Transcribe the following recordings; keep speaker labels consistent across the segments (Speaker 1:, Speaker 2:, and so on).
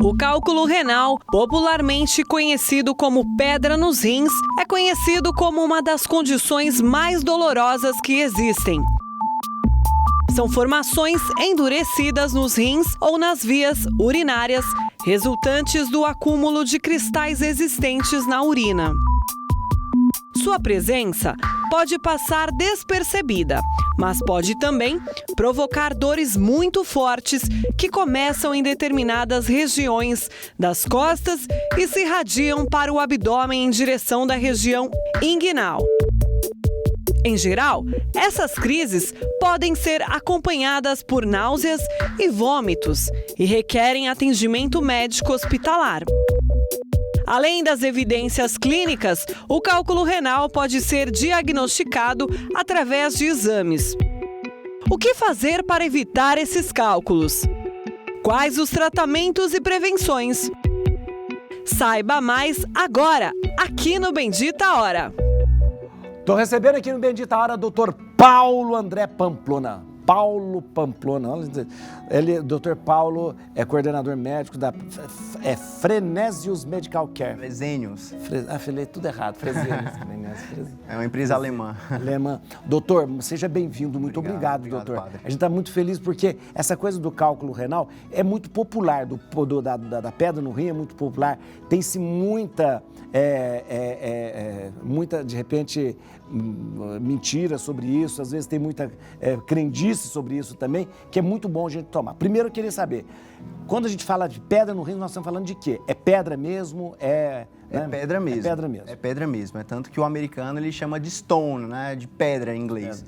Speaker 1: O cálculo renal, popularmente conhecido como pedra nos rins, é conhecido como uma das condições mais dolorosas que existem. São formações endurecidas nos rins ou nas vias urinárias, resultantes do acúmulo de cristais existentes na urina. Sua presença pode passar despercebida, mas pode também provocar dores muito fortes que começam em determinadas regiões das costas e se irradiam para o abdômen em direção da região inguinal. Em geral, essas crises podem ser acompanhadas por náuseas e vômitos e requerem atendimento médico hospitalar. Além das evidências clínicas, o cálculo renal pode ser diagnosticado através de exames. O que fazer para evitar esses cálculos? Quais os tratamentos e prevenções? Saiba mais agora, aqui no Bendita Hora.
Speaker 2: Estou recebendo aqui no Bendita Hora o Dr. Paulo André Pamplona. Paulo Pamplona. Dr. Paulo é coordenador médico da Fresenius Medical Care.
Speaker 3: Fresenius.
Speaker 2: Falei tudo errado. Fresenius.
Speaker 3: É uma empresa alemã.
Speaker 2: Doutor, seja bem-vindo. Muito obrigado, doutor.
Speaker 3: Padre.
Speaker 2: A gente está muito feliz porque essa coisa do cálculo renal é muito popular, da pedra no rim é muito popular. Tem-se muita, de repente, mentira sobre isso, às vezes tem muita crendice sobre isso também, que é muito bom a gente tomar. Primeiro eu queria saber, quando a gente fala de pedra no rim, nós estamos falando de quê? É pedra mesmo?
Speaker 3: É pedra mesmo.
Speaker 2: É pedra mesmo.
Speaker 3: É pedra mesmo. É tanto que o americano ele chama de stone, né? De pedra em inglês.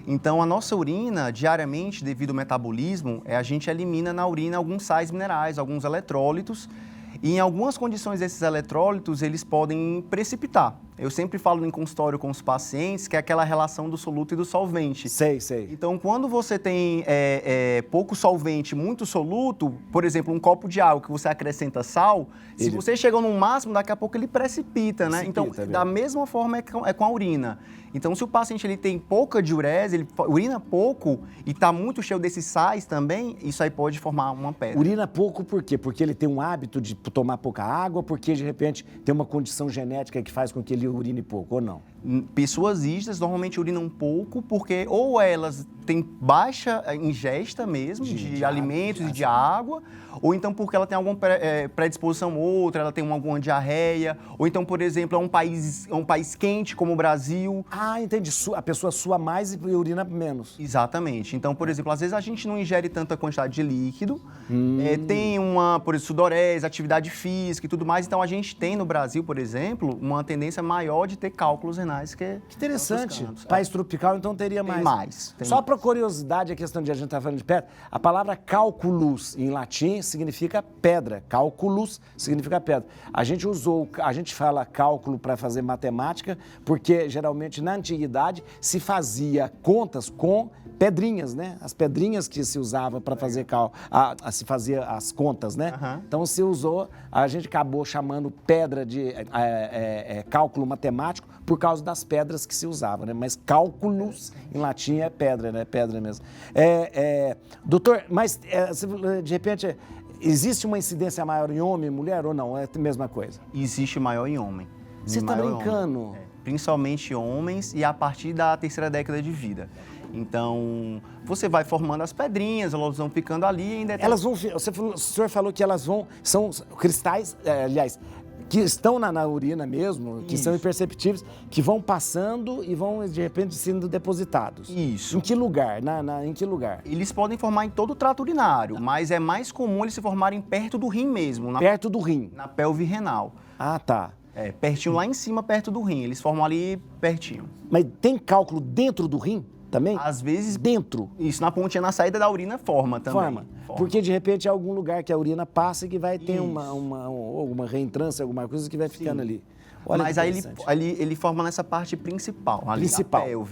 Speaker 3: Então, a nossa urina, diariamente, devido ao metabolismo, a gente elimina na urina alguns sais minerais, alguns eletrólitos. E em algumas condições, esses eletrólitos, eles podem precipitar. Eu sempre falo em consultório com os pacientes que é aquela relação do soluto e do solvente.
Speaker 2: Sei.
Speaker 3: Então, quando você tem pouco solvente, muito soluto, por exemplo, um copo de água que você acrescenta sal, se você chega no máximo, daqui a pouco ele precipita, né? Então, da mesma forma é com a urina. Então, se o paciente ele tem pouca diurese, ele urina pouco e está muito cheio desses sais também, isso aí pode formar uma pedra.
Speaker 2: Urina pouco por quê? Porque ele tem um hábito de tomar pouca água, porque de repente tem uma condição genética que faz com que ele urine pouco, ou não?
Speaker 3: Pessoas ígidas normalmente urinam pouco porque ou elas têm baixa ingesta mesmo de alimentos e de água, ou então porque ela tem alguma predisposição outra, ela tem alguma diarreia, ou então, por exemplo, é um país quente como o Brasil.
Speaker 2: Ah, entendi. A pessoa sua mais e urina menos.
Speaker 3: Exatamente. Então, por exemplo, às vezes a gente não ingere tanta quantidade de líquido, tem por exemplo, sudorese, atividade física e tudo mais, então a gente tem no Brasil, por exemplo, uma tendência maior de ter cálculos renais que
Speaker 2: interessante. País tropical, então teria mais.
Speaker 3: Tem
Speaker 2: Só para curiosidade, a questão de a gente estar falando de pedra, a palavra cálculos em latim significa pedra. Cálculos significa pedra. A gente fala cálculo para fazer matemática, porque geralmente na antiguidade se fazia contas com pedrinhas, né? As pedrinhas que se usava para fazer se fazia as contas, né? Então a gente acabou chamando pedra de cálculo matemático por causa das pedras que se usavam, né? Mas cálculos em latim é pedra, né? Pedra mesmo. Doutor, mas de repente existe uma incidência maior em homem e mulher ou não? É a mesma coisa?
Speaker 3: Existe maior em homem.
Speaker 2: Você está brincando?
Speaker 3: Principalmente homens e a partir da terceira década de vida. Então, você vai formando as pedrinhas, elas vão ficando ali e ainda...
Speaker 2: O senhor falou que elas são cristais, aliás, que estão na urina mesmo, que são imperceptíveis, que vão passando e vão, de repente, sendo depositados.
Speaker 3: Isso.
Speaker 2: Em que lugar? Em que lugar?
Speaker 3: Eles podem formar em todo o trato urinário, mas é mais comum eles se formarem perto do rim mesmo.
Speaker 2: Perto do rim?
Speaker 3: Na pelve renal.
Speaker 2: Ah, tá.
Speaker 3: Pertinho lá em cima, perto do rim. Eles formam ali pertinho.
Speaker 2: Mas tem cálculo dentro do rim também?
Speaker 3: Às vezes...
Speaker 2: Dentro?
Speaker 3: Isso, na pontinha, na saída da urina, forma também.
Speaker 2: Forma. Porque, de repente, é algum lugar que a urina passa e que vai ter uma reentrância, alguma coisa que vai ficando ali. Olha, mas aí
Speaker 3: ele forma nessa parte principal, ali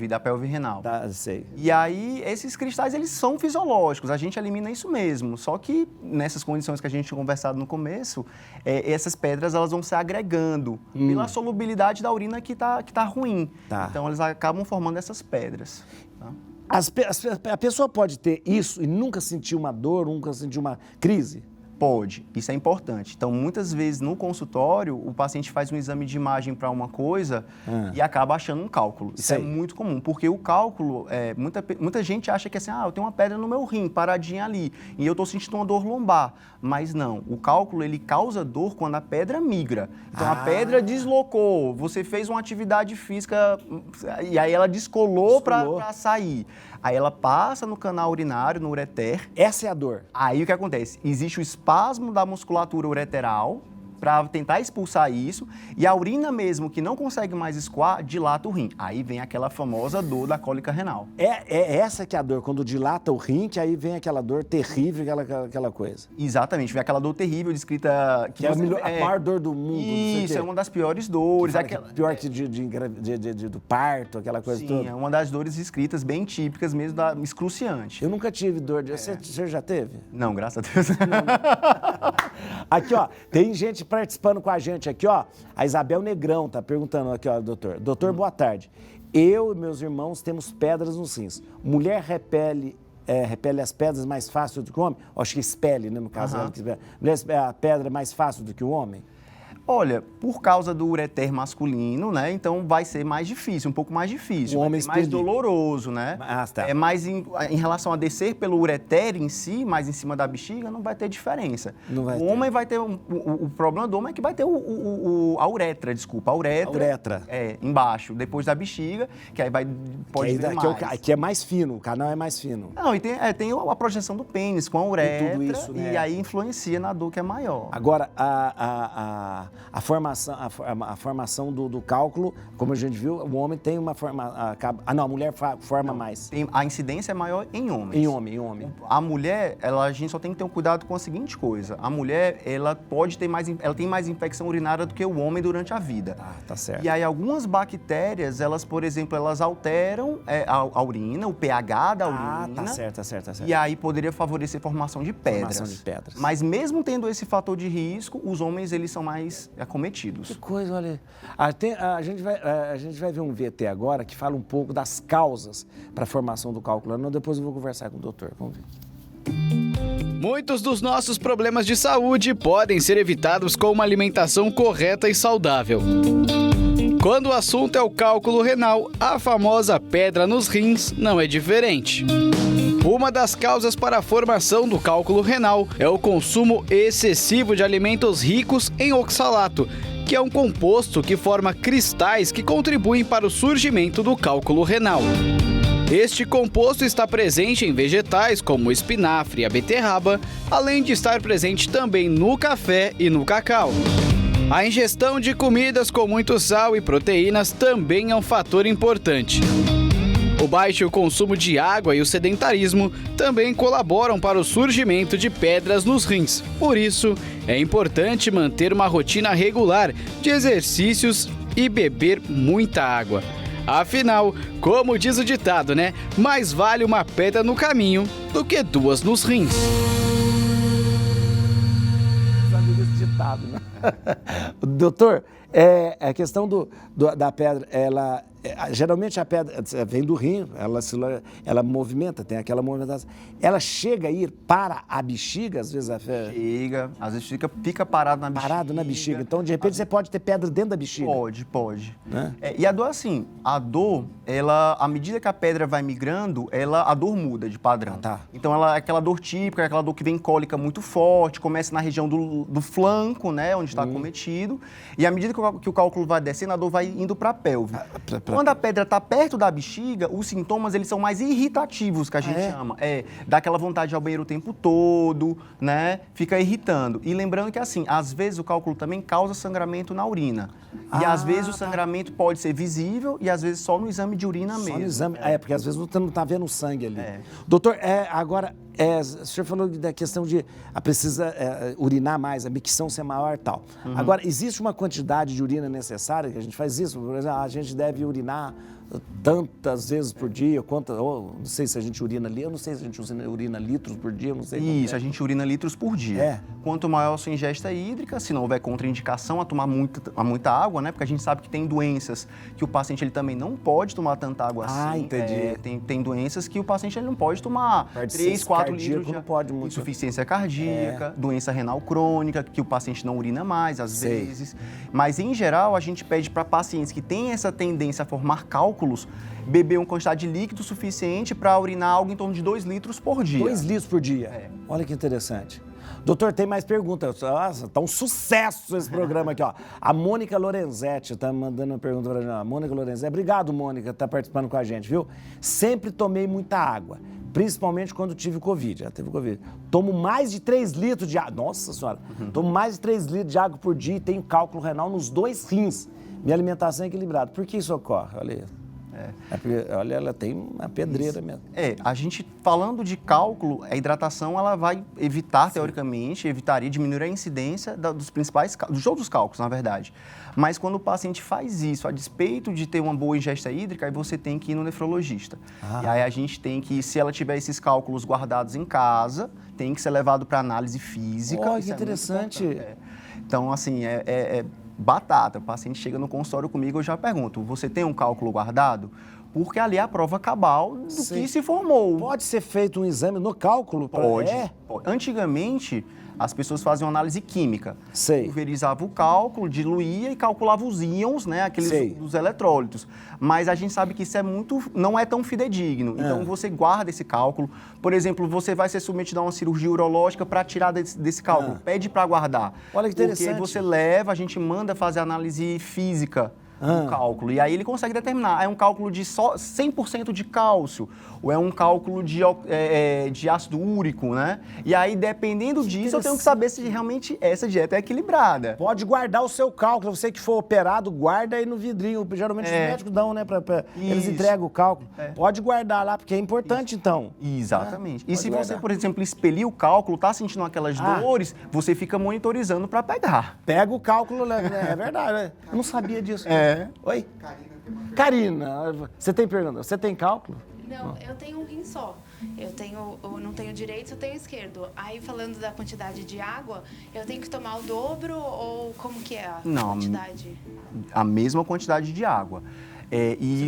Speaker 3: da pelve renal.
Speaker 2: Tá, sei.
Speaker 3: E aí, esses cristais, eles são fisiológicos, a gente elimina isso mesmo. Só que, nessas condições que a gente tinha conversado no começo, essas pedras, elas vão se agregando pela solubilidade da urina que tá ruim.
Speaker 2: Tá.
Speaker 3: Então, elas acabam formando essas pedras. Tá?
Speaker 2: A pessoa pode ter isso e nunca sentir uma dor, nunca sentir uma crise?
Speaker 3: Pode, isso é importante. Então, muitas vezes no consultório, o paciente faz um exame de imagem para uma coisa e acaba achando um cálculo. Isso é muito comum, porque o cálculo, muita gente acha que assim, eu tenho uma pedra no meu rim, paradinha ali, e eu estou sentindo uma dor lombar. Mas não, o cálculo ele causa dor quando a pedra migra. Então, a pedra deslocou, você fez uma atividade física e aí ela descolou para sair. Aí ela passa no canal urinário, no ureter.
Speaker 2: Essa é a dor.
Speaker 3: Aí o que acontece? Existe o espasmo da musculatura ureteral para tentar expulsar isso, e a urina mesmo, que não consegue mais escoar, dilata o rim. Aí vem aquela famosa dor da cólica renal.
Speaker 2: É essa que é a dor, quando dilata o rim, que aí vem aquela dor terrível, aquela coisa.
Speaker 3: Exatamente, vem aquela dor terrível descrita...
Speaker 2: Que é a maior dor do mundo.
Speaker 3: Isso, é uma das piores dores.
Speaker 2: Pior que do parto, aquela coisa toda.
Speaker 3: Sim, é uma das dores descritas bem típicas mesmo, excruciante.
Speaker 2: Eu nunca tive dor de... Você já teve?
Speaker 3: Não, graças a Deus.
Speaker 2: Não. Aqui, ó, tem gente participando com a gente aqui, ó. A Isabel Negrão tá perguntando aqui, ó, doutor. Doutor, boa tarde. Eu e meus irmãos temos pedras nos rins. Mulher repele as pedras mais fácil do que o homem? Acho que expele, né, no caso. A pedra é mais fácil do que o homem?
Speaker 3: Olha, por causa do ureter masculino, né? Então vai ser mais difícil, um pouco mais difícil.
Speaker 2: O homem
Speaker 3: mais doloroso, né?
Speaker 2: Tá.
Speaker 3: É mais em relação a descer pelo ureter em si, mais em cima da bexiga, não vai ter diferença.
Speaker 2: O
Speaker 3: homem vai ter o problema do homem é que vai ter a uretra, desculpa, a uretra. Embaixo, depois da bexiga, que aí pode vir mais.
Speaker 2: Que é mais fino, o canal é mais fino.
Speaker 3: Não, e tem a projeção do pênis com a uretra,
Speaker 2: tudo isso, né?
Speaker 3: E aí influencia na dor que é maior.
Speaker 2: Agora, a formação do cálculo, como a gente viu, o homem tem uma forma... a mulher forma mais.
Speaker 3: A incidência é maior em homens.
Speaker 2: Em homem.
Speaker 3: A mulher, a gente só tem que ter um cuidado com a seguinte coisa. A mulher, ela tem mais infecção urinária do que o homem durante a vida.
Speaker 2: Tá certo.
Speaker 3: E aí, algumas bactérias, por exemplo, elas alteram a urina, o pH da urina.
Speaker 2: Tá certo.
Speaker 3: E aí poderia favorecer a formação de pedras. Mas mesmo tendo esse fator de risco, os homens, eles são mais acometidos.
Speaker 2: Que coisa, olha. A gente vai ver um VT agora que fala um pouco das causas para a formação do cálculo anal. Depois eu vou conversar com o doutor. Vamos ver.
Speaker 4: Muitos dos nossos problemas de saúde podem ser evitados com uma alimentação correta e saudável. Quando o assunto é o cálculo renal, a famosa pedra nos rins não é diferente. Uma das causas para a formação do cálculo renal é o consumo excessivo de alimentos ricos em oxalato, que é um composto que forma cristais que contribuem para o surgimento do cálculo renal. Este composto está presente em vegetais como o espinafre e a beterraba, além de estar presente também no café e no cacau. A ingestão de comidas com muito sal e proteínas também é um fator importante. O baixo consumo de água e o sedentarismo também colaboram para o surgimento de pedras nos rins. Por isso, é importante manter uma rotina regular de exercícios e beber muita água. Afinal, como diz o ditado, né? Mais vale uma pedra no caminho do que duas nos rins.
Speaker 2: Ditado, né? Doutor, a questão da pedra, geralmente a pedra vem do rim, ela movimenta, tem aquela movimentação. Ela chega a ir para a bexiga, às vezes
Speaker 3: chega, às vezes fica parado na bexiga.
Speaker 2: Parado na bexiga. Então, de repente, você pode ter pedra dentro da bexiga.
Speaker 3: Pode.
Speaker 2: Né?
Speaker 3: E a dor, assim, à medida que a pedra vai migrando, a dor muda de padrão.
Speaker 2: Tá.
Speaker 3: Então, ela é aquela dor típica, aquela dor que vem cólica muito forte, começa na região do flanco, né, onde está acometido. E à medida que o cálculo vai descendo, a dor vai indo para a pelve. Quando a pedra está perto da bexiga, os sintomas eles são mais irritativos, que a gente chama. Dá aquela vontade de ir ao banheiro o tempo todo, né? Fica irritando. E lembrando que, assim, às vezes o cálculo também causa sangramento na urina. E às vezes o sangramento pode ser visível e às vezes só no exame de urina mesmo.
Speaker 2: Só no exame, porque às vezes não está vendo sangue ali. Doutor, agora, o senhor falou da questão de precisa urinar mais, a micção ser maior e tal. Agora, existe uma quantidade de urina necessária que a gente faz isso? Por exemplo, a gente deve urinar tantas vezes por dia, não sei se a gente urina ali, eu não sei se a gente urina litros por dia, eu não sei.
Speaker 3: Isso, a gente urina litros por dia. Quanto maior a sua ingesta hídrica, se não houver contraindicação a tomar muita água, né? Porque a gente sabe que tem doenças que o paciente ele também não pode tomar tanta água assim.
Speaker 2: Entendi.
Speaker 3: Tem doenças que o paciente ele não pode tomar 3, 4 litros de
Speaker 2: não pode muito.
Speaker 3: insuficiência cardíaca, doença renal crônica, que o paciente não urina mais, às vezes. Mas, em geral, a gente pede para pacientes que têm essa tendência a formar cálculos, beber uma quantidade de líquido suficiente para urinar algo em torno de 2 litros por dia.
Speaker 2: 2 litros por dia? Olha que interessante. Doutor, tem mais perguntas. Nossa, tá um sucesso esse programa aqui, ó. A Mônica Lorenzetti tá mandando uma pergunta pra gente. Mônica Lorenzetti, obrigado, Mônica, tá participando com a gente, viu? Sempre tomei muita água, principalmente quando tive Covid. Já teve Covid. Tomo mais de 3 litros de água. Nossa Senhora. Tomo mais de 3 litros de água por dia e tenho cálculo renal nos 2 rins. Minha alimentação é equilibrada. Por que isso ocorre? Olha aí. Olha, ela tem uma pedreira mesmo.
Speaker 3: A gente, falando de cálculo, a hidratação, ela vai evitar, teoricamente, diminuir a incidência dos principais, de todos os cálculos, na verdade. Mas quando o paciente faz isso, a despeito de ter uma boa ingesta hídrica, aí você tem que ir no nefrologista. E aí a gente tem que, se ela tiver esses cálculos guardados em casa, tem que ser levado para análise física.
Speaker 2: Olha, que interessante.
Speaker 3: Então, assim, batata. O paciente chega no consultório comigo, eu já pergunto, você tem um cálculo guardado? Porque ali é a prova cabal do que se formou.
Speaker 2: Pode ser feito um exame no cálculo?
Speaker 3: Pode. Antigamente, as pessoas faziam análise química. Pulverizava o cálculo, diluía e calculava os íons, né, aqueles dos eletrólitos. Mas a gente sabe que isso não é tão fidedigno. Então, você guarda esse cálculo. Por exemplo, você vai ser submetido a uma cirurgia urológica para tirar desse cálculo. Pede para guardar.
Speaker 2: Olha que interessante.
Speaker 3: Porque aí você leva, a gente manda fazer análise física do cálculo. E aí ele consegue determinar, é um cálculo de só 100% de cálcio, ou é um cálculo de ácido úrico, né? E aí, dependendo disso, eu tenho que saber se realmente essa dieta é equilibrada.
Speaker 2: Pode guardar o seu cálculo. Você que for operado, guarda aí no vidrinho. Geralmente os médicos dão, né? Eles entregam o cálculo. Pode guardar lá, porque é importante, então.
Speaker 3: Exatamente. E se você, por exemplo, expelir o cálculo, tá sentindo aquelas dores, você fica monitorizando para pegar.
Speaker 2: Pega o cálculo, né? É verdade. Eu não sabia disso. Oi? Karina, você tem pergunta? Você tem cálculo?
Speaker 5: Não, eu tenho um rim só. Eu não tenho direito, eu tenho esquerdo. Aí, falando da quantidade de água, eu tenho que tomar o dobro ou como que é a quantidade?
Speaker 3: A mesma quantidade de água. E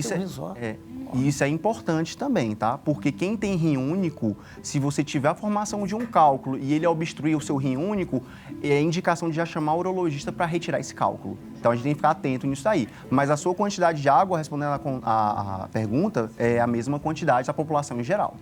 Speaker 3: isso é importante também, tá? Porque quem tem rim único, se você tiver a formação de um cálculo e ele obstruir o seu rim único, é indicação de já chamar o urologista para retirar esse cálculo. Então a gente tem que ficar atento nisso aí. Mas a sua quantidade de água, respondendo a pergunta, é a mesma quantidade da população em geral.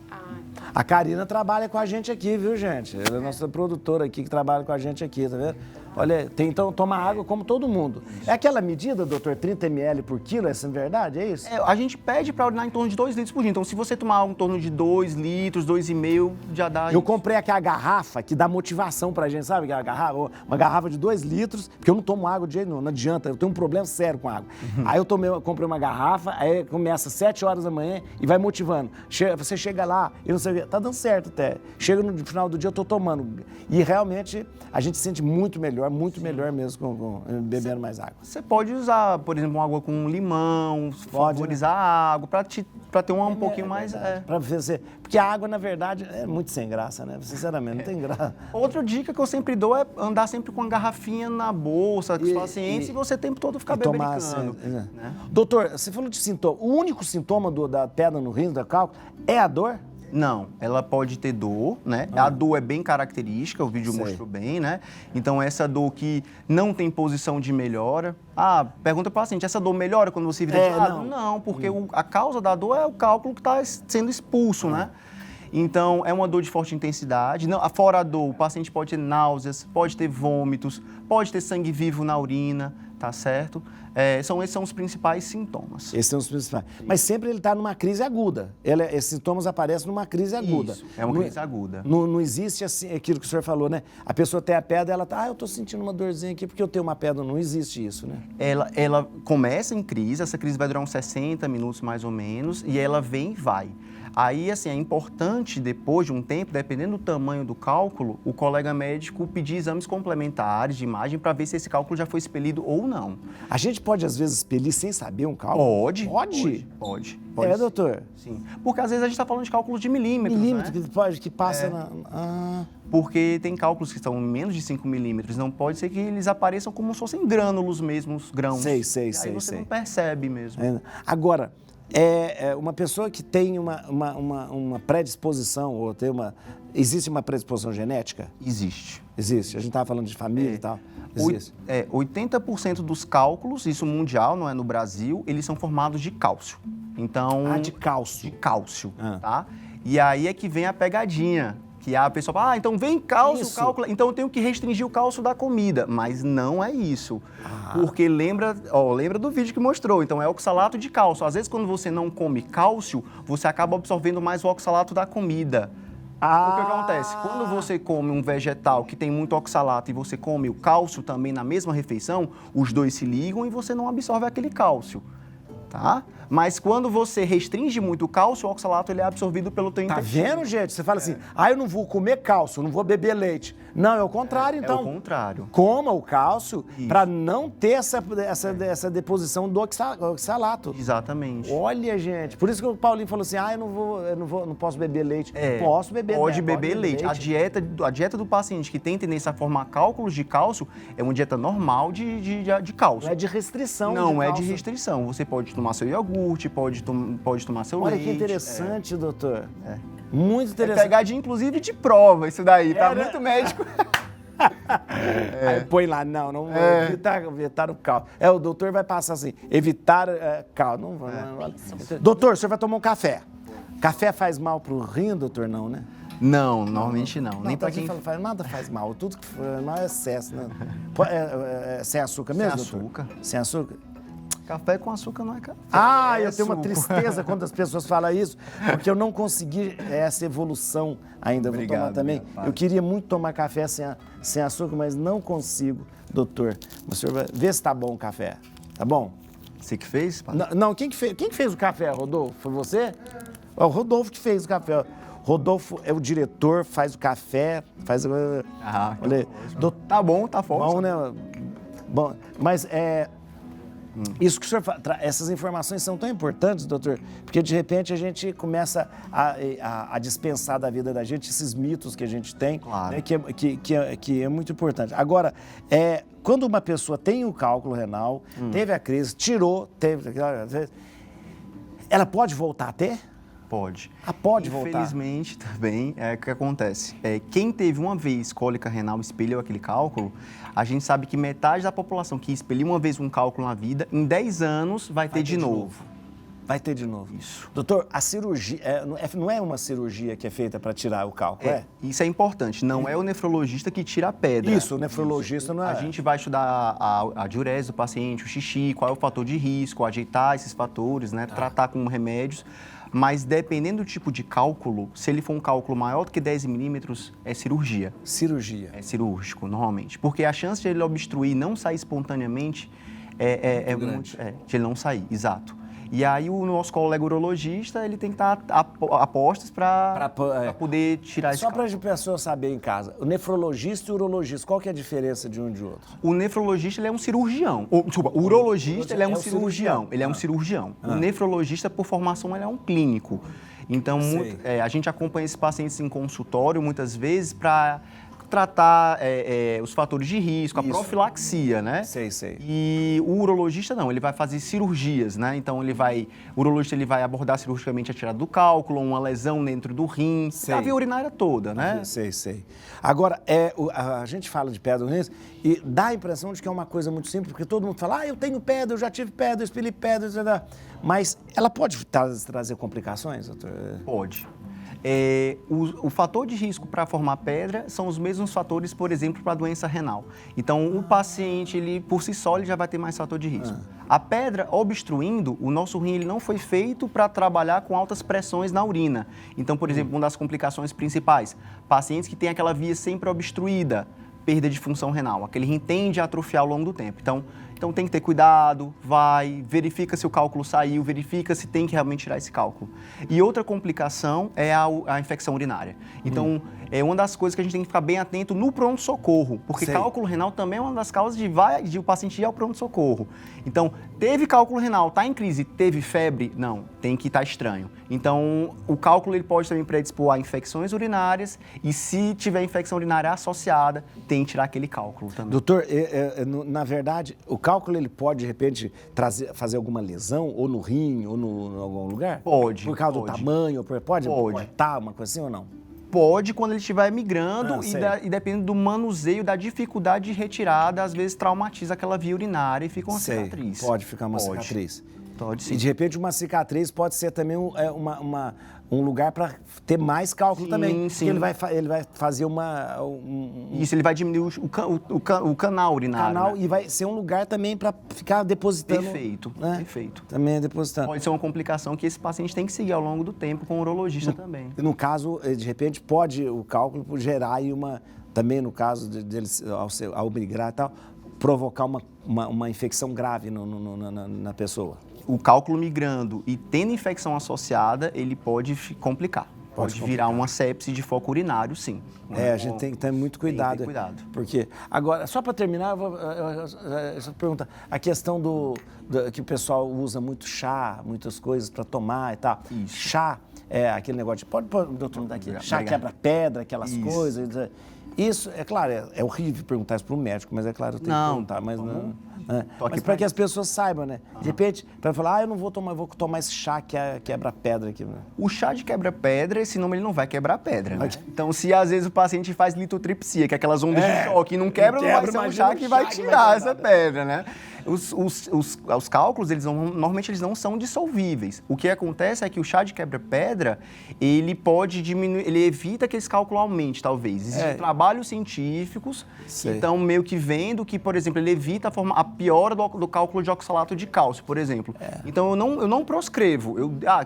Speaker 2: A Karina trabalha com a gente aqui, viu, gente? Ela é nossa produtora aqui que trabalha com a gente aqui, tá vendo? Olha, então toma água como todo mundo. É aquela medida, doutor, 30 ml por quilo, essa é verdade, é isso?
Speaker 3: A gente pede para urinar em torno de 2 litros por dia. Então, se você tomar algo em torno de 2 litros, 2,5, já dá...
Speaker 2: Eu comprei aquela garrafa que dá motivação pra gente, sabe? Uma garrafa de 2 litros, porque eu não tomo água de jeito nenhum, não adianta, eu tenho um problema sério com água. Aí eu comprei uma garrafa, aí começa às 7 horas da manhã e vai motivando. Você chega lá e não sei o que, tá dando certo até. Chega no final do dia, eu tô tomando. E realmente, a gente se sente muito melhor mesmo bebendo mais água.
Speaker 3: Você pode usar, por exemplo, uma água com limão, favorizar a água, para ter um pouquinho mais...
Speaker 2: Porque a água, na verdade, é muito sem graça, né? Sinceramente, não tem graça.
Speaker 3: Outra dica que eu sempre dou é andar sempre com uma garrafinha na bolsa com os pacientes e você o tempo todo ficar bebericando. Né?
Speaker 2: Doutor, você falou de sintoma. O único sintoma da pedra no rim, da cálculo, é a dor?
Speaker 3: Não, ela pode ter dor, né? A dor é bem característica, o vídeo mostrou bem, né? Então, essa dor que não tem posição de melhora. Pergunta para o paciente, essa dor melhora quando você vira de lado? Não, porque a causa da dor é o cálculo que está sendo expulso, né? Então, é uma dor de forte intensidade. Fora a dor, o paciente pode ter náuseas, pode ter vômitos, pode ter sangue vivo na urina, tá certo? Esses são os principais sintomas.
Speaker 2: Esses são os principais. Mas sempre ele está numa crise aguda. Esses sintomas aparecem numa crise aguda.
Speaker 3: Isso, é uma crise aguda.
Speaker 2: Não existe assim, aquilo que o senhor falou, né? A pessoa tem a pedra, ela tá, eu estou sentindo uma dorzinha aqui porque eu tenho uma pedra. Não existe isso, né?
Speaker 3: Ela começa em crise, essa crise vai durar uns 60 minutos mais ou menos, e ela vem e vai. Aí, assim, é importante, depois de um tempo, dependendo do tamanho do cálculo, o colega médico pedir exames complementares de imagem para ver se esse cálculo já foi expelido ou não.
Speaker 2: A gente pode, às vezes, expelir sem saber um cálculo?
Speaker 3: Pode.
Speaker 2: Pode.
Speaker 3: Pode
Speaker 2: Doutor?
Speaker 3: Sim. Porque, às vezes, a gente está falando de cálculos de milímetros, né?
Speaker 2: Que passa na...
Speaker 3: Porque tem cálculos que são menos de 5 milímetros. Não pode ser que eles apareçam como se fossem grânulos mesmo, os grãos.
Speaker 2: Sei.
Speaker 3: Aí você não percebe mesmo.
Speaker 2: Agora, uma pessoa que tem uma predisposição, ou tem existe uma predisposição genética?
Speaker 3: Existe.
Speaker 2: Existe. A gente estava falando de família e tal. Existe.
Speaker 3: 80% dos cálculos, isso mundial, não é no Brasil, eles são formados de cálcio. Então...
Speaker 2: de cálcio.
Speaker 3: De cálcio, tá? E aí é que vem a pegadinha. Que a pessoa fala, então vem cálcio, cálculo, então eu tenho que restringir o cálcio da comida. Mas não é isso. Porque lembra do vídeo que mostrou, então é oxalato de cálcio. Às vezes, quando você não come cálcio, você acaba absorvendo mais o oxalato da comida. O que acontece? Quando você come um vegetal que tem muito oxalato e você come o cálcio também na mesma refeição, os dois se ligam e você não absorve aquele cálcio. Tá? Mas quando você restringe muito o cálcio, o oxalato ele é absorvido pelo teu intestino.
Speaker 2: Tá vendo, gente? Você fala assim, eu não vou comer cálcio, eu não vou beber leite. Não, é o contrário, então.
Speaker 3: É o contrário.
Speaker 2: Coma o cálcio para não ter essa deposição do oxalato.
Speaker 3: Exatamente.
Speaker 2: Olha, gente, por isso que o Paulinho falou assim, eu não posso beber leite. Posso beber leite.
Speaker 3: Pode beber leite. A dieta do paciente que tem tendência a formar cálculos de cálcio é uma dieta normal de cálcio.
Speaker 2: Não é de restrição.
Speaker 3: Não é de restrição. Você pode tomar seu iogurte, pode tomar seu leite.
Speaker 2: Olha que interessante, doutor. Muito interessante.
Speaker 3: É pegadinha, inclusive, de prova isso daí, tá? Muito médico.
Speaker 2: Aí põe lá, não evitar o cálcio. O doutor vai passar assim, evitar cálcio. Não vai. Doutor, o senhor vai tomar um café. Café faz mal pro rim, doutor? Não, né?
Speaker 3: Não, normalmente não. Nem pra quem
Speaker 2: fala, nada faz mal. Tudo que faz mal é excesso, né? Sem açúcar mesmo,
Speaker 3: doutor? Sem açúcar.
Speaker 2: Sem açúcar?
Speaker 3: Café com açúcar não é café.
Speaker 2: Eu tenho uma tristeza quando as pessoas falam isso, porque eu não consegui essa evolução ainda. Vou tomar também. Eu queria muito tomar café sem açúcar, mas não consigo, doutor. O senhor vai ver se tá bom o café. Tá bom?
Speaker 3: Você que fez?
Speaker 2: Não, quem que fez o café, Rodolfo? Foi você? O Rodolfo que fez o café. Rodolfo é o diretor, faz o café, faz... Olha,
Speaker 3: tá bom, tá forte.
Speaker 2: Bom, né? Bom, mas isso que o senhor essas informações são tão importantes, doutor, porque de repente a gente começa a dispensar da vida da gente esses mitos que a gente tem,
Speaker 3: claro,
Speaker 2: né, que é muito importante. Agora, quando uma pessoa tem o cálculo renal, teve a crise, ela pode voltar a ter?
Speaker 3: Pode.
Speaker 2: Pode voltar?
Speaker 3: Infelizmente, também, o que acontece? Quem teve uma vez cólica renal e expeliu aquele cálculo, a gente sabe que metade da população que expeliu uma vez um cálculo na vida, em 10 anos vai ter de novo.
Speaker 2: Vai ter de novo.
Speaker 3: Isso.
Speaker 2: Doutor, a cirurgia, não é uma cirurgia que é feita para tirar o cálculo,
Speaker 3: Isso é importante, não é o nefrologista que tira a pedra.
Speaker 2: Isso, o nefrologista não é.
Speaker 3: A gente vai estudar a diurese do paciente, o xixi, qual é o fator de risco, ajeitar esses fatores, né, tratar com remédios. Mas dependendo do tipo de cálculo, se ele for um cálculo maior do que 10 milímetros, é cirurgia.
Speaker 2: Cirurgia.
Speaker 3: É cirúrgico, normalmente. Porque a chance de ele obstruir e não sair espontaneamente é muito grande. De ele não sair, exato. E aí o nosso colega urologista, ele tem que estar a postos para poder tirar esse cálculo.
Speaker 2: Só para a pessoa saber em casa, o nefrologista e o urologista, qual que é a diferença de um e de outro?
Speaker 3: O nefrologista, ele é um cirurgião. O urologista, ele é um cirurgião. Ele é um cirurgião. O nefrologista, por formação, ele é um clínico. Então, a gente acompanha esses pacientes em consultório, muitas vezes, para tratar os fatores de risco, a profilaxia, né?
Speaker 2: Sei.
Speaker 3: E o urologista não, ele vai fazer cirurgias, né? Então o urologista ele vai abordar cirurgicamente a tirada do cálculo, uma lesão dentro do rim, a via urinária toda, né?
Speaker 2: Sei. Agora, a gente fala de pedra no rim e dá a impressão de que é uma coisa muito simples, porque todo mundo fala, eu tenho pedra, eu já tive pedra, eu expeli pedra, etc. Mas ela pode trazer complicações, doutor?
Speaker 3: Pode. O fator de risco para formar pedra são os mesmos fatores, por exemplo, para a doença renal. Então, o paciente, ele por si só, ele já vai ter mais fator de risco. A pedra obstruindo, o nosso rim ele não foi feito para trabalhar com altas pressões na urina. Então, por exemplo, uma das complicações principais, pacientes que têm aquela via sempre obstruída, perda de função renal. Aquele rim tende a atrofiar ao longo do tempo. Então, Então tem que ter cuidado, verifica se o cálculo saiu, verifica se tem que realmente tirar esse cálculo. E outra complicação é a infecção urinária. Então, é uma das coisas que a gente tem que ficar bem atento no pronto-socorro, porque cálculo renal também é uma das causas de o paciente ir ao pronto-socorro. Então, teve cálculo renal, está em crise, teve febre? Não, tem que estar estranho. Então, o cálculo ele pode também predispor a infecções urinárias e se tiver infecção urinária associada, tem que tirar aquele cálculo também.
Speaker 2: Doutor, na verdade, o cálculo ele pode, de repente, fazer alguma lesão, ou no rim, ou em algum lugar?
Speaker 3: Pode.
Speaker 2: Por causa do tamanho? Pode cortar uma coisa assim ou não?
Speaker 3: Pode quando ele estiver migrando e dependendo do manuseio, da dificuldade de retirada, às vezes traumatiza aquela via urinária e fica uma cicatriz.
Speaker 2: Pode ficar uma cicatriz.
Speaker 3: Pode sim.
Speaker 2: E de repente uma cicatriz pode ser também um lugar para ter mais cálculo também.
Speaker 3: Sim.
Speaker 2: Ele vai fazer
Speaker 3: Isso, ele vai diminuir o canal urinário.
Speaker 2: E vai ser um lugar também para ficar depositando.
Speaker 3: Perfeito,
Speaker 2: né?
Speaker 3: perfeito.
Speaker 2: Também depositando.
Speaker 3: Pode ser uma complicação que esse paciente tem que seguir ao longo do tempo com o urologista também.
Speaker 2: No caso, de repente, pode o cálculo gerar aí também no caso dele, ao migrar e tal, provocar uma infecção grave na pessoa.
Speaker 3: O cálculo migrando e tendo infecção associada, ele pode complicar. Pode virar uma sepse de foco urinário, sim.
Speaker 2: A gente tem que ter muito cuidado.
Speaker 3: Tem que ter cuidado.
Speaker 2: Porque, agora, só para terminar, essa pergunta, a questão que o pessoal usa muito chá, muitas coisas para tomar e tal.
Speaker 3: Isso.
Speaker 2: Chá, aquele negócio de, pode pôr, doutor, daqui, chá quebra-pedra, aquelas coisas. Isso, é claro, é horrível perguntar isso para um médico, mas é claro, eu tenho que perguntar, mas não... Mas para que as pessoas saibam, né? De repente, para falar, eu não vou tomar, vou tomar esse chá que quebra-pedra aqui. Né?
Speaker 3: O chá de quebra-pedra, esse nome ele não vai quebrar pedra, né? Então, se às vezes o paciente faz litotripsia, que é aquelas ondas de choque, e não quebra, não vai ser um chá que vai tirar essa pedra, né? Os cálculos, normalmente eles não são dissolvíveis. O que acontece é que o chá de quebra-pedra, ele pode diminuir, ele evita que esse cálculo aumente, talvez. Existem trabalhos científicos, então meio que vendo que, por exemplo, ele evita a piora do cálculo de oxalato de cálcio, por exemplo. Então eu não proscrevo.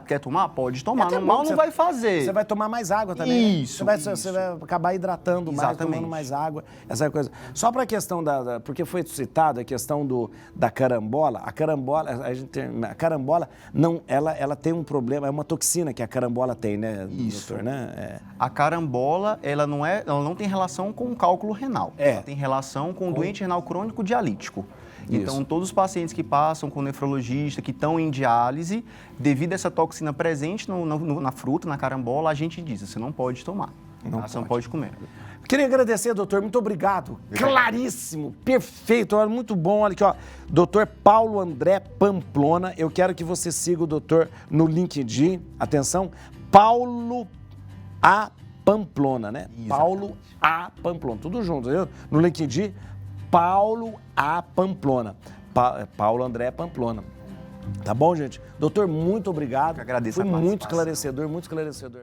Speaker 3: Quer tomar? Pode tomar. Mal não vai fazer.
Speaker 2: Você vai tomar mais água também.
Speaker 3: Isso.
Speaker 2: Você vai acabar hidratando mais, tomando mais água, essa coisa. Só para a questão porque foi citado a questão da carambola. A carambola não, ela tem um problema, é uma toxina que a carambola tem, né,
Speaker 3: Isso.
Speaker 2: doutor, né?
Speaker 3: A carambola, ela não tem relação com o cálculo renal. Ela tem relação com o doente renal crônico dialítico. Então, todos os pacientes que passam com o nefrologista, que estão em diálise, devido a essa toxina presente na fruta, na carambola, a gente diz, você não pode tomar. Você não pode comer.
Speaker 2: Queria agradecer, doutor, muito obrigado. Claríssimo, perfeito, olha, muito bom. Olha aqui, ó, doutor Paulo André Pamplona. Eu quero que você siga o doutor no LinkedIn. Atenção, Paulo A. Pamplona, né? Exatamente. Paulo A. Pamplona, tudo junto, viu? No LinkedIn, Paulo A. Pamplona. Paulo André Pamplona. Tá bom, gente? Doutor, muito obrigado.
Speaker 3: Eu agradeço.
Speaker 2: Foi muito esclarecedor, muito esclarecedor.